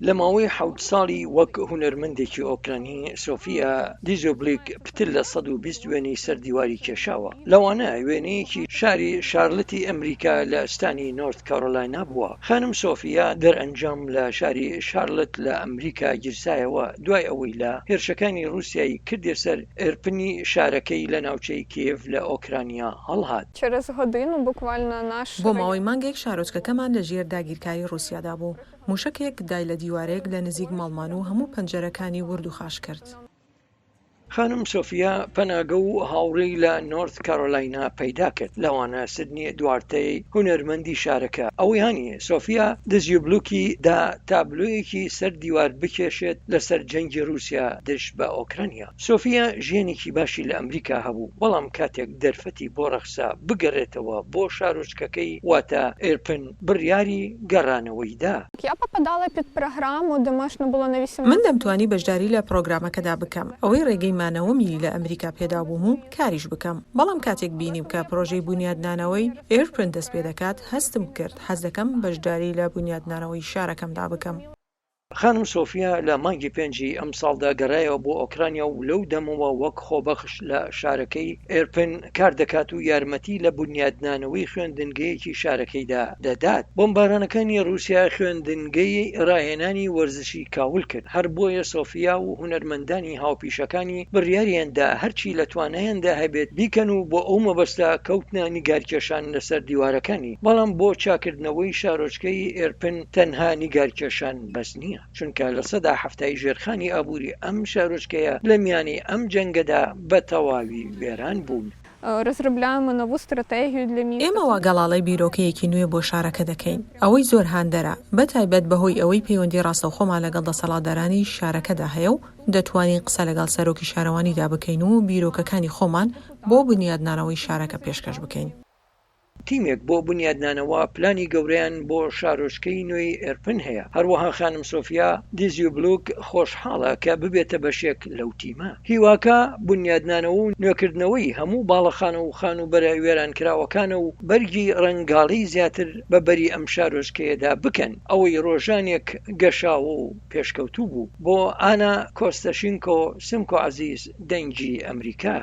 لە ماوەی 7 ساڵی وەک هونەرمەندێکی ئۆکرانی سۆفیا دیزۆبلیک پتر لە 120 وێنەی سەر دیواری کێشاوە. لەوانە وێنەیەکی شاری شارلەتی ئەمریکا لە ئەستانی نۆرت کارۆلاینا بووە. خانم سۆفیا دەرئەنجام لە شاری شارلت لە ئەمریکا گیرسایەوە دوای ئەوەی لە هێرشەکانی رووسیایی کردێ سەر ئێرپنی شارەکەی لە ناوچەی کیێڤ لە ئۆکرانیا هەڵهات. بۆ ماوەی مانگێک شارۆچکەکەمان لە ژێر داگیرکاری رووسیادا بوو. موشکێک دای لە دیوارێک لە نزیک ماڵمان و هەموو پەنجەرەکانی ورد و خاش کرد. خانم سۆفیا پەناگە و هاوڕێی لە نۆرت کارۆلاینا پەیدا کرد. لەوانە سدنی دوارتەی هونەرمەندی شارەکە ئەوەی هەنیە سۆفیا دزیۆبلوکی دا تابلۆیەکی سەر دیوار بکێشێت لەسەر جەنگی رووسیا دژ بە ئۆکرانیا. سۆفیا ژیانێکی باشی لە ئەمریکا هەبوو، بەڵام کاتێک دەرفەتی بۆ ڕەخسا بگەڕێتەوە بۆ شارۆچکەکەی واتە ئێرپن بڕیاری گەڕانەوەیدا. من دەمتوانی بەشداری لە پرۆگرامەکەدا بکەم. ئەوەی ڕێگەی مانەوەمی لە ئەمریکا پێدا بووم و کاریش بکەم. بەڵام کاتێک بینیم کە پرۆژەی بنیادنانەوەی ئێرپن دەست پێ دەکات هەستم کرد حەز دەکەم بەشداری لە بنیادنانەوەی شارەکەمدا بکەم. خانم سۆفیا لە مانگی 5 ئەم ساڵدا گەڕایەوە بۆ ئۆکرانیا و لەو دەمەوە وەک خۆبەخش لە شارەکەی ئێرپن کار دەکات و یارمەتی لە بنیادنانەوەی خوێندنگەیەکی شارەکەیدا دەدات. بۆمبارانەکانی رووسیا خوێندنگەی ڕاهێنانی وەرزشی کاول کرد. هەر بۆیە سۆفیا و هونەرمەندانی هاوپیشەکانی بڕیاریاندا هەرچی لە توانایاندا هەبێت بیکەن و بۆ ئەو مەبەستە کەوتنە نیگارکێشان لەسەر دیوارەکانی. بەڵام بۆ چاکردنەوەی شارۆچکەی ئێرپن تەنها نیگارکێشان بەس نییە، چونکە لە سەدا هەفتای ژێرخانی ئابووری ئەم شارۆچکەیە لە میانی ئەم جەنگەدا بە تەواوی وێران بوون. ئێمە وا گەڵاڵەی بیرۆکەیەکی نوێ بۆ شارەکە دەکەین. ئەوەی زۆر هاندەرە بەتایبەت بەهۆی ئەوەی پەیوەندی ڕاستەوخۆمان لەگەڵ دەسەڵاتدارانی شارەکەدا هەیە و دەتوانین قسە لەگەڵ سەرۆکی شارەوانیدا بکەین و بیرۆکەکانی خۆمان بۆ بنیادنانەوەی شارەکە پێشکەش بکەین. تیمێک بۆ بنیادنانەوە پلانی گەورەیان بۆ شارۆچکەی نوێی ئێرپن هەیە. هەروەها خانم سۆفیا دیزیۆبلوک خۆشحاڵە کە ببێتە بەشێک لەو تیمە. هیواکە بنیادنانەوە و نوێکردنەوەی هەموو باڵەخانە و خان و بەرە وێرانکراوەکانە و بەرگی ڕەنگاڵی زیاتر بەبەری ئەم شارۆچکەیەدا بکەن. ئەوەی ڕۆژانێک گەشاوە و پێشکەوتوو بوو. بۆ ئانا کۆستەشینکۆ سمکۆ عەزیز، دەنگی ئەمریکا.